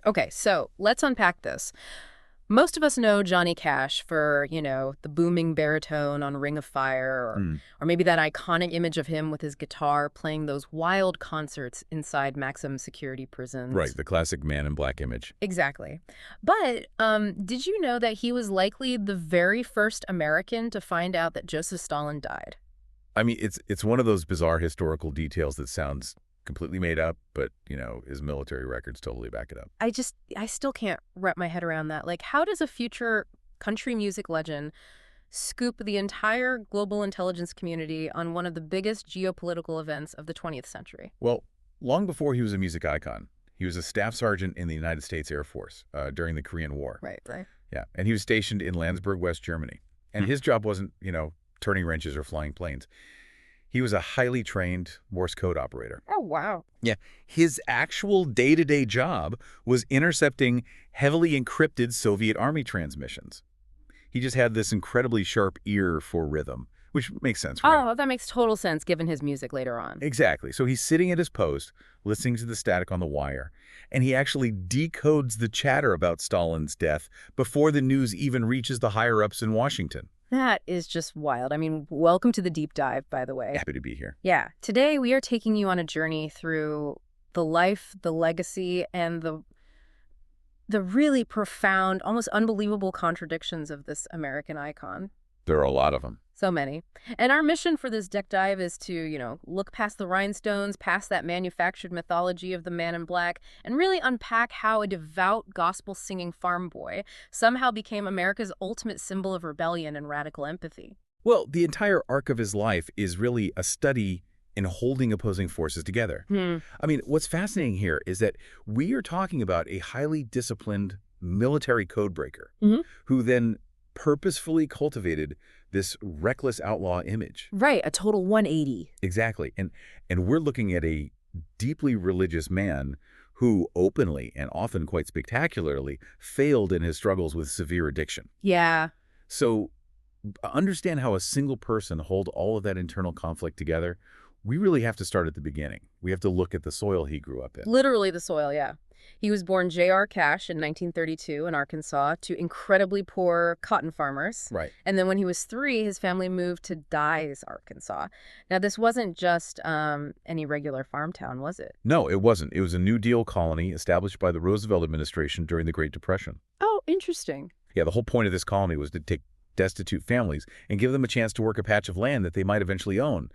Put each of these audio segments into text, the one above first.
Okay, so let's unpack this. Most of us know Johnny Cash for, the booming baritone on Ring of Fire, Hmm. or maybe that iconic image of him with his guitar playing those wild concerts inside Maximum security Right, prisons. the classic man in black image. Exactly. But did you know that he was likely the very first American to find out that Joseph Stalin died? I mean, it's one of those bizarre historical details that sounds completely made up, but, his military records totally back it up. I still can't wrap my head around that. Like, how does a future country music legend scoop the entire global intelligence community on one of the biggest geopolitical events of the 20th century? Well, long before he was a music icon, he was a staff sergeant in the United States Air Force during the Korean War. Right, right. Yeah, and he was stationed in Landsberg, West Germany. And his job wasn't, turning wrenches or flying planes. He was a highly trained Morse code operator. Oh, wow. Yeah, his actual day-to-day job was intercepting heavily encrypted Soviet Army transmissions. He just had this incredibly sharp ear for rhythm, which makes sense, right? Oh, that makes total sense given his music later on. Exactly. So he's sitting at his post, listening to the static on the wire, and he actually decodes the chatter about Stalin's death before the news even reaches the higher-ups in Washington. That is just wild. I mean, welcome to the deep dive, by the way. Happy to be here. Yeah. Today, we are taking you on a journey through the life, the legacy, and the really profound, almost unbelievable contradictions of this American icon. There are a lot of them. So many. And our mission for this deck dive is to, look past the rhinestones, past that manufactured mythology of the man in black, and really unpack how a devout gospel-singing farm boy somehow became America's ultimate symbol of rebellion and radical empathy. Well, the entire arc of his life is really a study in holding opposing forces together. I mean, what's fascinating here is that we are talking about a highly disciplined military codebreaker Mhm. who then purposefully cultivated this reckless outlaw image. Right, a total 180. Exactly. And we're looking at a deeply religious man who openly and often quite spectacularly failed in his struggles with severe addiction. Yeah. So understand how a single person hold all of that internal conflict together. We really have to start at the beginning. We have to look at the soil he grew up in. Literally the soil, yeah. He was born J.R. Cash in 1932 in Arkansas to incredibly poor cotton farmers. Right. And then when he was 3, his family moved to Dyes, Arkansas. Now, this wasn't just any regular farm town, was it? No, it wasn't. It was a New Deal colony established by the Roosevelt administration during the Great Depression. Oh, interesting. Yeah, the whole point of this colony was to take destitute families and give them a chance to work a patch of land that they might eventually own,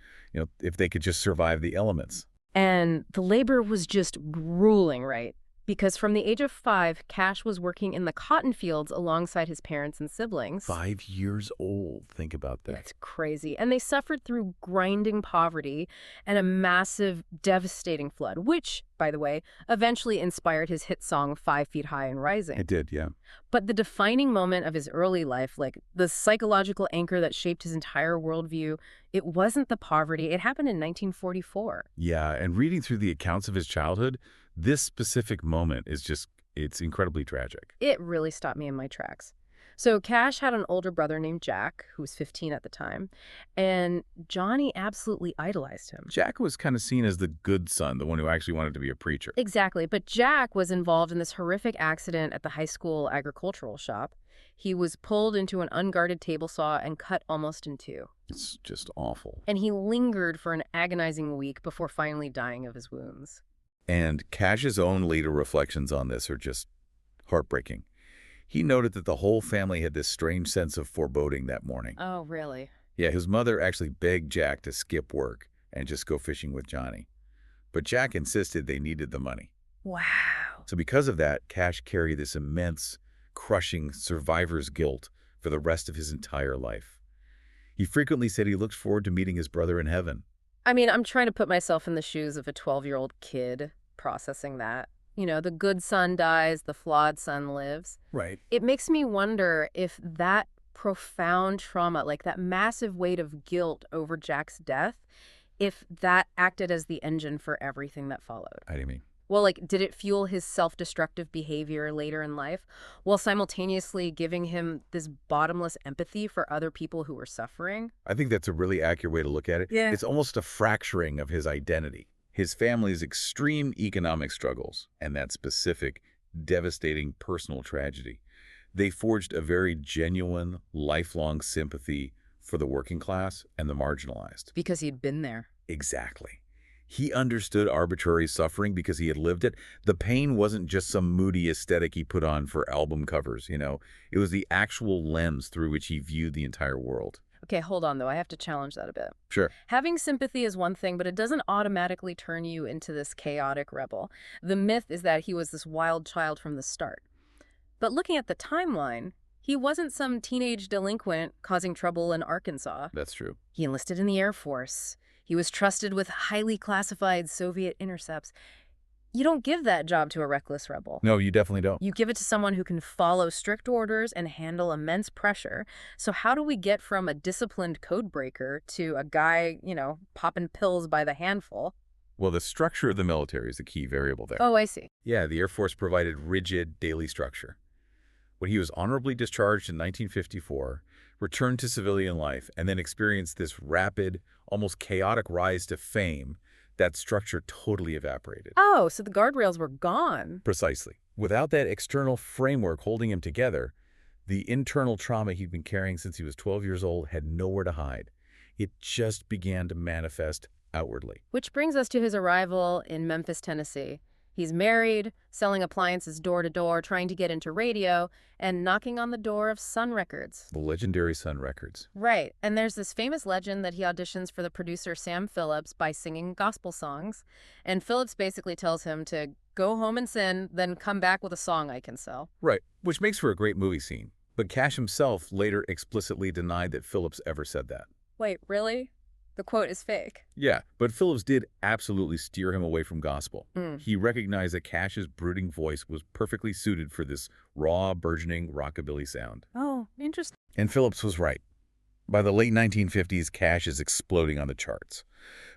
if they could just survive the elements. And the labor was just grueling, right? Because from the age of 5, Cash was working in the cotton fields alongside his parents and siblings. 5 years old. Think about that. That's crazy. And they suffered through grinding poverty and a massive, devastating flood, which, by the way, eventually inspired his hit song 5 Feet High and Rising. It did, yeah. But the defining moment of his early life, like the psychological anchor that shaped his entire worldview, it wasn't the poverty. It happened in 1944. Yeah, and reading through the accounts of his childhood, this specific moment is it's incredibly tragic. It really stopped me in my tracks. So Cash had an older brother named Jack, who was 15 at the time, and Johnny absolutely idolized him. Jack was kind of seen as the good son, the one who actually wanted to be a preacher. Exactly, but Jack was involved in this horrific accident at the high school agricultural shop. He was pulled into an unguarded table saw and cut almost in 2. It's just awful. And he lingered for an agonizing week before finally dying of his wounds. And Cash's own later reflections on this are just heartbreaking. He noted that the whole family had this strange sense of foreboding that morning. Oh, really? Yeah, his mother actually begged Jack to skip work and just go fishing with Johnny. But Jack insisted they needed the money. Wow. So because of that, Cash carried this immense, crushing survivor's guilt for the rest of his entire life. He frequently said he looked forward to meeting his brother in heaven. I mean, I'm trying to put myself in the shoes of a 12-year-old kid processing that. The good son dies, the flawed son lives. Right. It makes me wonder if that profound trauma, like that massive weight of guilt over Jack's death, if that acted as the engine for everything that followed. How do you mean? Well, like, did it fuel his self-destructive behavior later in life while simultaneously giving him this bottomless empathy for other people who were suffering? I think that's a really accurate way to look at it. Yeah. It's almost a fracturing of his identity. His family's extreme economic struggles and that specific devastating personal tragedy. They forged a very genuine, lifelong sympathy for the working class and the marginalized. Because he'd been there. Exactly. He understood arbitrary suffering because he had lived it. The pain wasn't just some moody aesthetic he put on for album covers, you know. It was the actual lens through which he viewed the entire world. Okay, hold on, though. I have to challenge that a bit. Sure. Having sympathy is one thing, but it doesn't automatically turn you into this chaotic rebel. The myth is that he was this wild child from the start. But looking at the timeline, he wasn't some teenage delinquent causing trouble in Arkansas. That's true. He enlisted in the Air Force. He was trusted with highly classified Soviet intercepts. You don't give that job to a reckless rebel. No, you definitely don't. You give it to someone who can follow strict orders and handle immense pressure. So how do we get from a disciplined code breaker to a guy, popping pills by the handful? Well, the structure of the military is the key variable there. Oh, I see. Yeah, the Air Force provided rigid daily structure. When he was honorably discharged in 1954, returned to civilian life, and then experienced this rapid, almost chaotic rise to fame, that structure totally evaporated. Oh, so the guardrails were gone. Precisely. Without that external framework holding him together, the internal trauma he'd been carrying since he was 12 years old had nowhere to hide. It just began to manifest outwardly. Which brings us to his arrival in Memphis, Tennessee. He's married, selling appliances door to door, trying to get into radio, and knocking on the door of Sun Records. The legendary Sun Records. Right, and there's this famous legend that he auditions for the producer Sam Phillips by singing gospel songs, and Phillips basically tells him to go home and sin, then come back with a song I can sell. Right, which makes for a great movie scene. But Cash himself later explicitly denied that Phillips ever said that. Wait, really? The quote is fake. Yeah, but Phillips did absolutely steer him away from gospel. Mm. He recognized that Cash's brooding voice was perfectly suited for this raw, burgeoning rockabilly sound. Oh, interesting. And Phillips was right. By the late 1950s, Cash is exploding on the charts.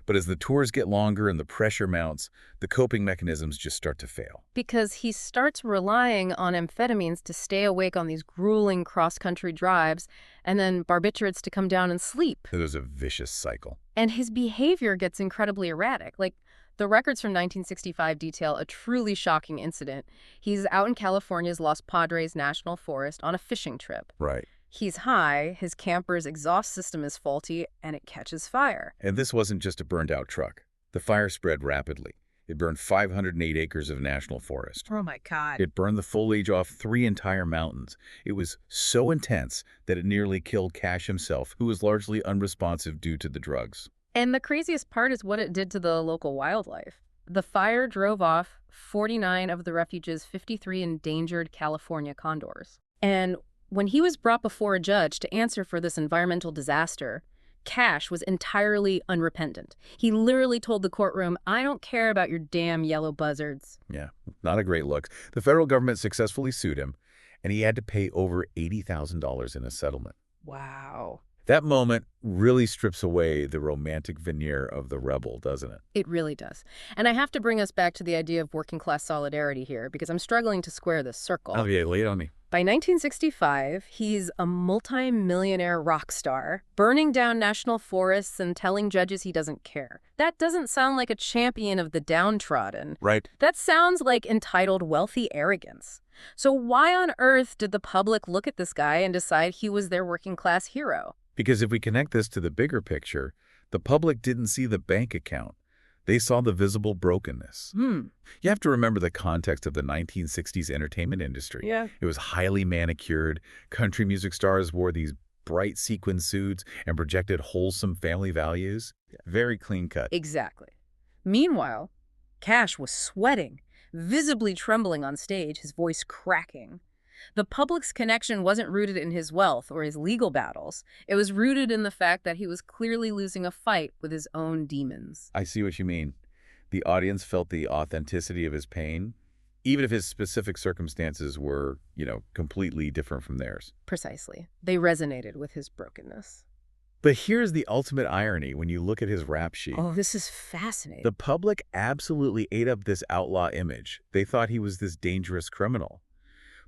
But as the tours get longer and the pressure mounts, the coping mechanisms just start to fail. Because he starts relying on amphetamines to stay awake on these grueling cross-country drives, and then barbiturates to come down and sleep. It was a vicious cycle. And his behavior gets incredibly erratic. Like, the records from 1965 detail a truly shocking incident. He's out in California's Los Padres National Forest on a fishing trip. Right. He's high, his camper's exhaust system is faulty, and it catches fire. And this wasn't just a burned-out truck. The fire spread rapidly. It burned 508 acres of national forest. Oh, my God. It burned the foliage off 3 entire mountains. It was so intense that it nearly killed Cash himself, who was largely unresponsive due to the drugs. And the craziest part is what it did to the local wildlife. The fire drove off 49 of the refuge's 53 endangered California condors. And when he was brought before a judge to answer for this environmental disaster, Cash was entirely unrepentant. He literally told the courtroom, "I don't care about your damn yellow buzzards." Yeah, not a great look. The federal government successfully sued him, and he had to pay over $80,000 in a settlement. Wow. That moment really strips away the romantic veneer of the rebel, doesn't it? It really does. And I have to bring us back to the idea of working class solidarity here, because I'm struggling to square this circle. Oh, yeah, lay it on me. By 1965, he's a multi-millionaire rock star, burning down national forests and telling judges he doesn't care. That doesn't sound like a champion of the downtrodden. Right. That sounds like entitled wealthy arrogance. So why on earth did the public look at this guy and decide he was their working class hero? Because if we connect this to the bigger picture, the public didn't see the bank account. They saw the visible brokenness. You have to remember the context of the 1960s entertainment industry. Yeah. It was highly manicured. Country music stars wore these bright sequin suits and projected wholesome family values. Very clean cut. Exactly. Meanwhile, Cash was sweating, visibly trembling on stage, his voice cracking. The public's connection wasn't rooted in his wealth or his legal battles. It was rooted in the fact that he was clearly losing a fight with his own demons. I see what you mean. The audience felt the authenticity of his pain, even if his specific circumstances were, completely different from theirs. Precisely. They resonated with his brokenness. But here's the ultimate irony when you look at his rap sheet. Oh, this is fascinating. The public absolutely ate up this outlaw image. They thought he was this dangerous criminal.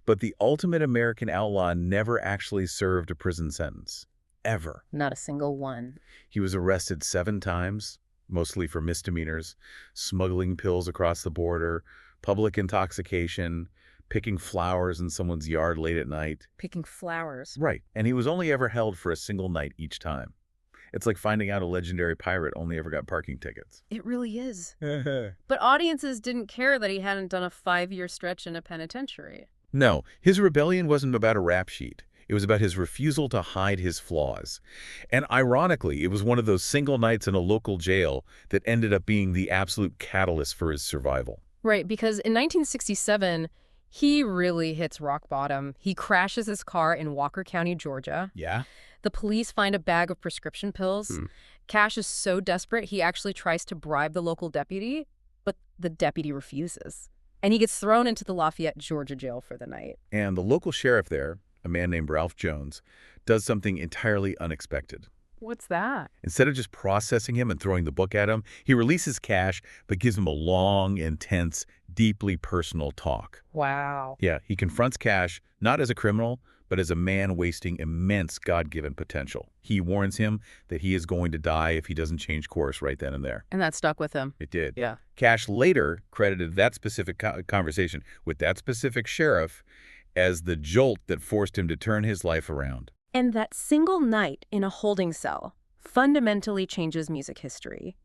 But the ultimate American outlaw never actually served a prison sentence. Ever. Not a single one. He was arrested 7 times, mostly for misdemeanors, smuggling pills across the border, public intoxication, picking flowers in someone's yard late at night. Picking flowers. Right. And he was only ever held for a single night each time. It's like finding out a legendary pirate only ever got parking tickets. It really is. But audiences didn't care that he hadn't done a 5-year stretch in a penitentiary. No, his rebellion wasn't about a rap sheet. It was about his refusal to hide his flaws. And ironically, it was one of those single nights in a local jail that ended up being the absolute catalyst for his survival. Right, because in 1967, he really hits rock bottom. He crashes his car in Walker County, Georgia. Yeah? The police find a bag of prescription pills. Cash is so desperate, he actually tries to bribe the local deputy, but the deputy refuses. And he gets thrown into the Lafayette, Georgia jail for the night. And the local sheriff there, a man named Ralph Jones, does something entirely unexpected. What's that? Instead of just processing him and throwing the book at him, he releases Cash, but gives him a long, intense, deeply personal talk. Wow. Yeah, he confronts Cash not as a criminal, but as a man wasting immense God-given potential. He warns him that he is going to die if he doesn't change course right then and there. And that stuck with him. It did. Yeah. Cash later credited that specific conversation with that specific sheriff as the jolt that forced him to turn his life around. And that single night in a holding cell fundamentally changes music history.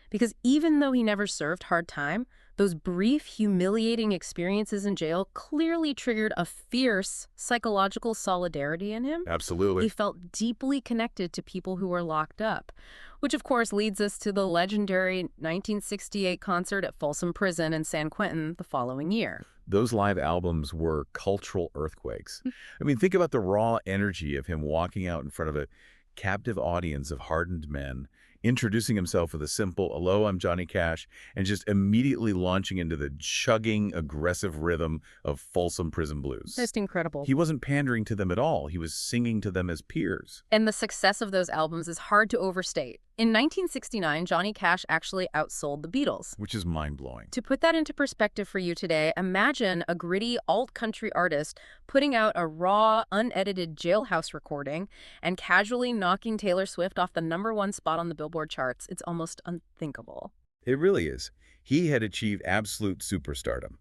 Because even though he never served hard time, those brief, humiliating experiences in jail clearly triggered a fierce psychological solidarity in him. Absolutely. He felt deeply connected to people who were locked up, which of course leads us to the legendary 1968 concert at Folsom Prison in San Quentin the following year. Those live albums were cultural earthquakes. I mean, think about the raw energy of him walking out in front of a captive audience of hardened men, introducing himself with a simple, "Hello, I'm Johnny Cash," and just immediately launching into the chugging, aggressive rhythm of Folsom Prison Blues. Just incredible. He wasn't pandering to them at all. He was singing to them as peers. And the success of those albums is hard to overstate. In 1969, Johnny Cash actually outsold the Beatles. Which is mind-blowing. To put that into perspective for you today, imagine a gritty alt-country artist putting out a raw, unedited Jailhouse recording and casually knocking Taylor Swift off the #1 spot on the Billboard charts. It's almost unthinkable. It really is. He had achieved absolute superstardom.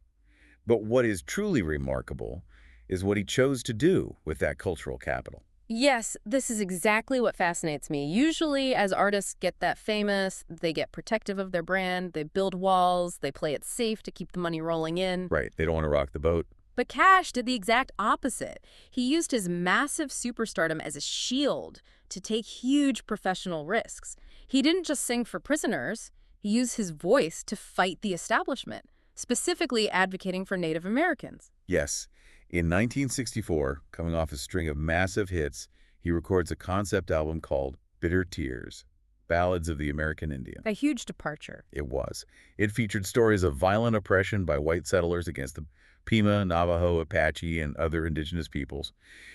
But what is truly remarkable is what he chose to do with that cultural capital. Yes, this is exactly what fascinates me. Usually, as artists get that famous, they get protective of their brand, they build walls, they play it safe to keep the money rolling in. Right, they don't want to rock the boat. But Cash did the exact opposite. He used his massive superstardom as a shield to take huge professional risks. He didn't just sing for prisoners, he used his voice to fight the establishment, specifically advocating for Native Americans. Yes. In 1964, coming off a string of massive hits, he records a concept album called Bitter Tears, Ballads of the American Indian. A huge departure. It was. It featured stories of violent oppression by white settlers against the Pima, Navajo, Apache, and other indigenous peoples.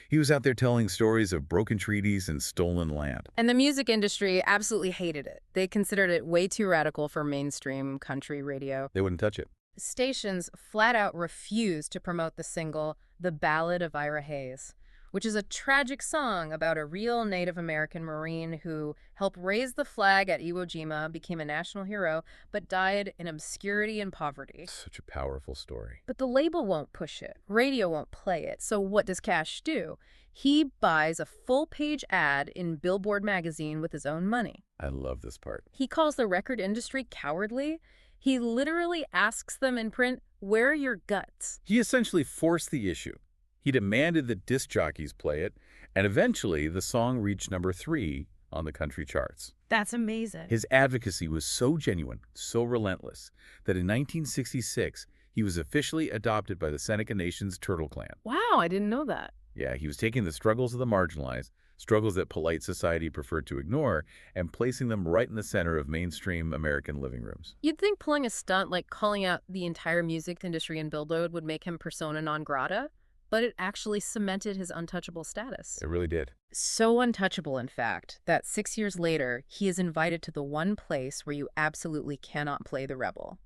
He was out there telling stories of broken treaties and stolen land. And the music industry absolutely hated it. They considered it way too radical for mainstream country radio. They wouldn't touch it. Stations flat out refused to promote the single The Ballad of Ira Hayes, which is a tragic song about a real Native American Marine who helped raise the flag at Iwo Jima, became a national hero, but died in obscurity and poverty. Such a powerful story. But the label won't push it. Radio won't play it. So what does Cash do? He buys a full-page ad in Billboard magazine with his own money. I love this part. He calls the record industry cowardly. He literally asks them in print, "Where are your guts?" He essentially forced the issue. He demanded that disc jockeys play it, and eventually the song reached #3 on the country charts. That's amazing. His advocacy was so genuine, so relentless, that in 1966, he was officially adopted by the Seneca Nation's Turtle Clan. Wow, I didn't know that. Yeah, he was taking the struggles of the marginalized, struggles that polite society preferred to ignore, and placing them right in the center of mainstream American living rooms. You'd think pulling a stunt like calling out the entire music industry in Billboard would make him persona non grata, but it actually cemented his untouchable status. It really did. So untouchable, in fact, that 6 years later, he is invited to the one place where you absolutely cannot play the rebel,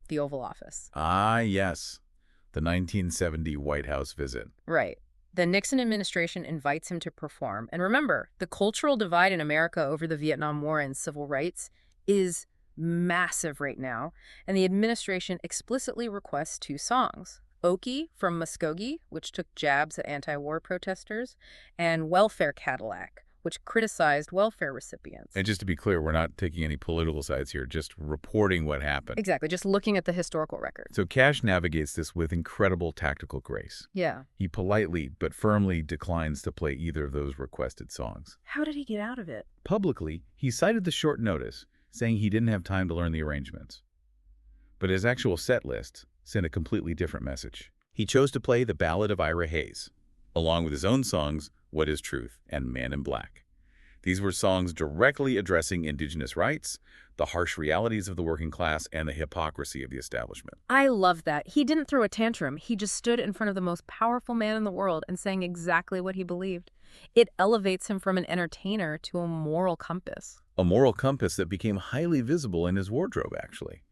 the Oval Office. Ah, yes. The 1970 White House visit. Right. The Nixon administration invites him to perform. And remember, the cultural divide in America over the Vietnam War and civil rights is massive right now. And the administration explicitly requests 2 songs, Okie from Muskogee, which took jabs at anti-war protesters, and Welfare Cadillac, which criticized welfare recipients. And just to be clear, we're not taking any political sides here, just reporting what happened. Exactly, just looking at the historical record. So Cash navigates this with incredible tactical grace. Yeah. He politely but firmly declines to play either of those requested songs. How did he get out of it? Publicly, he cited the short notice, saying he didn't have time to learn the arrangements. But his actual set list sent a completely different message. He chose to play the Ballad of Ira Hayes, along with his own songs, What is Truth and Man in Black. These were songs directly addressing indigenous rights, the harsh realities of the working class, and the hypocrisy of the establishment. I love that. He didn't throw a tantrum. He just stood in front of the most powerful man in the world and sang exactly what he believed. It elevates him from an entertainer to a moral compass. A moral compass that became highly visible in his wardrobe, actually.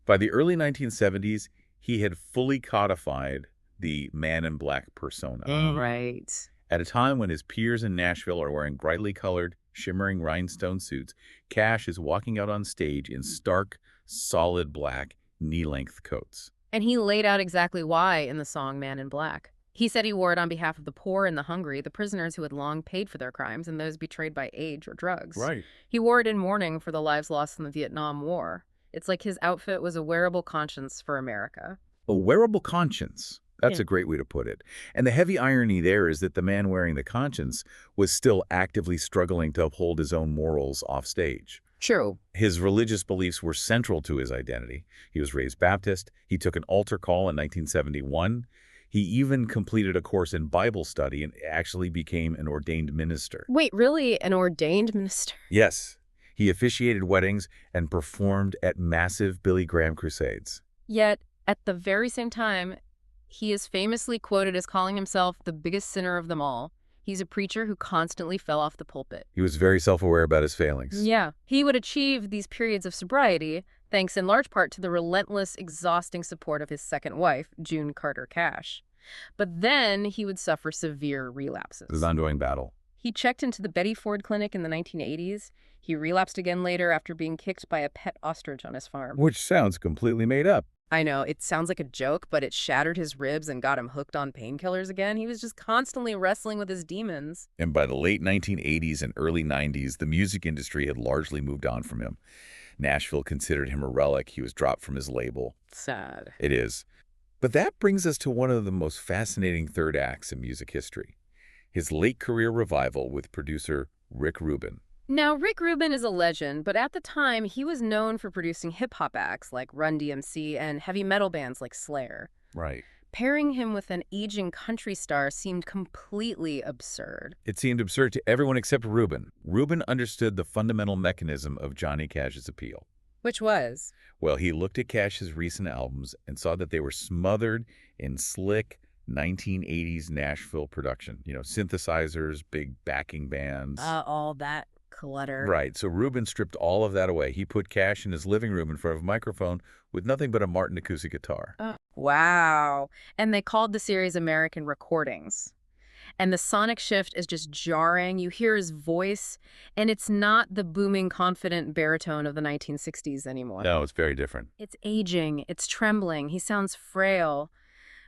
By the early 1970s, he had fully codified the Man in Black persona. Right. At a time when his peers in Nashville are wearing brightly colored, shimmering rhinestone suits, Cash is walking out on stage in stark, solid black, knee-length coats. And he laid out exactly why in the song Man in Black. He said he wore it on behalf of the poor and the hungry, the prisoners who had long paid for their crimes, and those betrayed by age or drugs. Right. He wore it in mourning for the lives lost in the Vietnam War. It's like his outfit was a wearable conscience for America. A wearable conscience. That's Yeah. a great way to put it. And the heavy irony there is that the man wearing the conscience was still actively struggling to uphold his own morals off stage. True. His religious beliefs were central to his identity. He was raised Baptist. He took an altar call in 1971. He even completed a course in Bible study and actually became an ordained minister. Wait, really? An ordained minister? Yes, he officiated weddings and performed at massive Billy Graham crusades. Yet, at the very same time, he is famously quoted as calling himself the biggest sinner of them all. He's a preacher who constantly fell off the pulpit. He was very self-aware about his failings. Yeah. He would achieve these periods of sobriety thanks in large part to the relentless, exhausting support of his second wife, June Carter Cash. But then he would suffer severe relapses. It was an ongoing battle. He checked into the Betty Ford Clinic in the 1980s. He relapsed again later after being kicked by a pet ostrich on his farm. Which sounds completely made up. I know, it sounds like a joke, but it shattered his ribs and got him hooked on painkillers again. He was just constantly wrestling with his demons. And by the late 1980s and early 90s, the music industry had largely moved on from him. Nashville considered him a relic. He was dropped from his label. Sad. It is. But that brings us to one of the most fascinating third acts in music history. His late career revival with producer Rick Rubin. Now, Rick Rubin is a legend, but at the time, he was known for producing hip-hop acts like Run DMC and heavy metal bands like Slayer. Right. Pairing him with an aging country star seemed completely absurd. It seemed absurd to everyone except Rubin. Rubin understood the fundamental mechanism of Johnny Cash's appeal. Which was? Well, he looked at Cash's recent albums and saw that they were smothered in slick 1980s Nashville production. You know, synthesizers, big backing bands. All that clutter. Right. So Rubin stripped all of that away. He put Cash in his living room in front of a microphone with nothing but a Martin acoustic guitar. Wow. And they called the series American Recordings. And the sonic shift is just jarring. You hear his voice, and it's not the booming, confident baritone of the 1960s anymore. No, it's very different. It's aging. It's trembling. He sounds frail.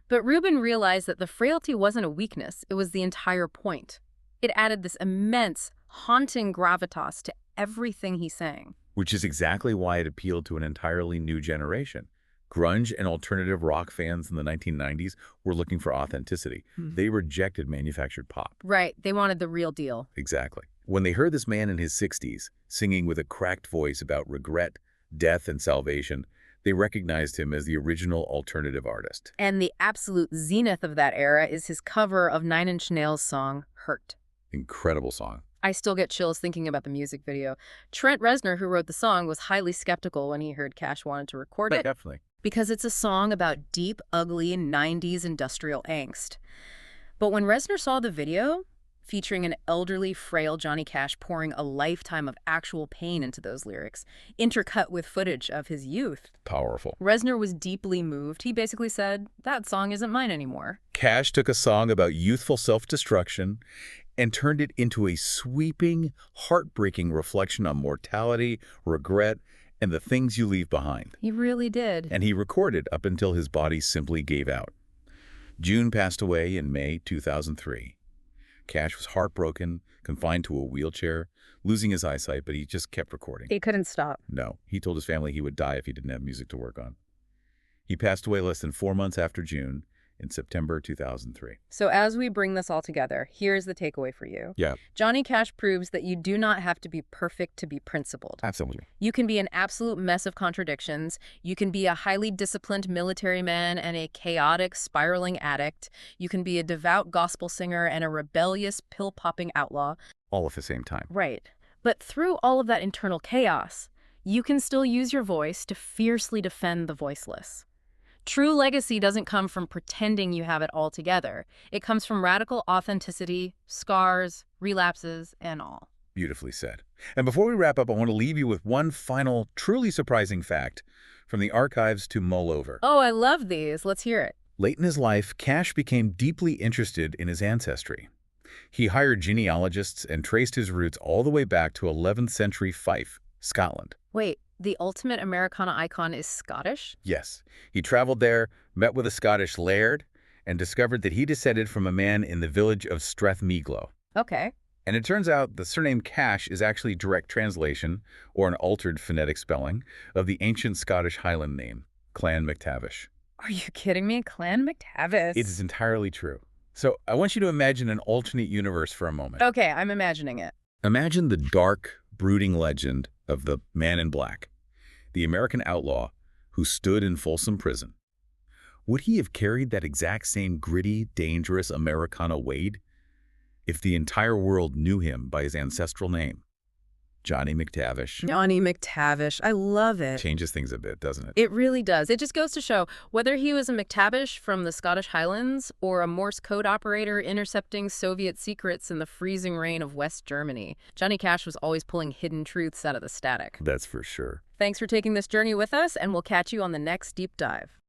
But Rubin realized that the frailty wasn't a weakness. It was the entire point. It added this immense, haunting gravitas to everything he sang. Which is exactly why it appealed to an entirely new generation. Grunge and alternative rock fans in the 1990s were looking for authenticity. They rejected manufactured pop. Right. They wanted the real deal. Exactly. When they heard this man in his 60s singing with a cracked voice about regret, death, and salvation, they recognized him as the original alternative artist. And the absolute zenith of that era is his cover of Nine Inch Nails' song, Hurt. Incredible song. I still get chills thinking about the music video. Trent Reznor, who wrote the song, was highly skeptical when he heard Cash wanted to record it. Definitely. Because it's a song about deep, ugly 90s industrial angst. But when Reznor saw the video, featuring an elderly, frail Johnny Cash pouring a lifetime of actual pain into those lyrics, intercut with footage of his youth, Powerful. Reznor was deeply moved. He basically said, that song isn't mine anymore. Cash took a song about youthful self-destruction and turned it into a sweeping, heartbreaking reflection on mortality, regret, and the things you leave behind. He really did. And he recorded up until his body simply gave out. June passed away in May 2003. Cash was heartbroken, confined to a wheelchair, losing his eyesight, but he just kept recording. He couldn't stop. No, he told his family he would die if he didn't have music to work on. He passed away less than 4 months after June, in September 2003. So as we bring this all together, here's the takeaway for you. Yeah. Johnny Cash proves that you do not have to be perfect to be principled. Absolutely. You can be an absolute mess of contradictions. You can be a highly disciplined military man and a chaotic, spiraling addict. You can be a devout gospel singer and a rebellious, pill-popping outlaw. All at the same time. Right. But through all of that internal chaos, you can still use your voice to fiercely defend the voiceless. True legacy doesn't come from pretending you have it all together. It comes from radical authenticity, scars, relapses, and all. Beautifully said. And before we wrap up, I want to leave you with one final, truly surprising fact from the archives to mull over. Oh, I love these. Let's hear it. Late in his life, Cash became deeply interested in his ancestry. He hired genealogists and traced his roots all the way back to 11th century Fife, Scotland. Wait, the ultimate Americana icon is Scottish? Yes. He traveled there, met with a Scottish laird, and discovered that he descended from a man in the village of Strathmiglo. Okay. And it turns out the surname Cash is actually direct translation, or an altered phonetic spelling, of the ancient Scottish Highland name, Clan MacTavish. Are you kidding me? Clan MacTavish. It is entirely true. So I want you to imagine an alternate universe for a moment. Okay, I'm imagining it. Imagine the dark, brooding legend of the Man in Black, the American outlaw who stood in Folsom Prison. Would he have carried that exact same gritty, dangerous Americana weight if the entire world knew him by his ancestral name? Johnny MacTavish. Johnny MacTavish. I love it. Changes things a bit, doesn't it? It really does. It just goes to show whether he was a MacTavish from the Scottish Highlands or a Morse code operator intercepting Soviet secrets in the freezing rain of West Germany, Johnny Cash was always pulling hidden truths out of the static. That's for sure. Thanks for taking this journey with us, and we'll catch you on the next Deep Dive.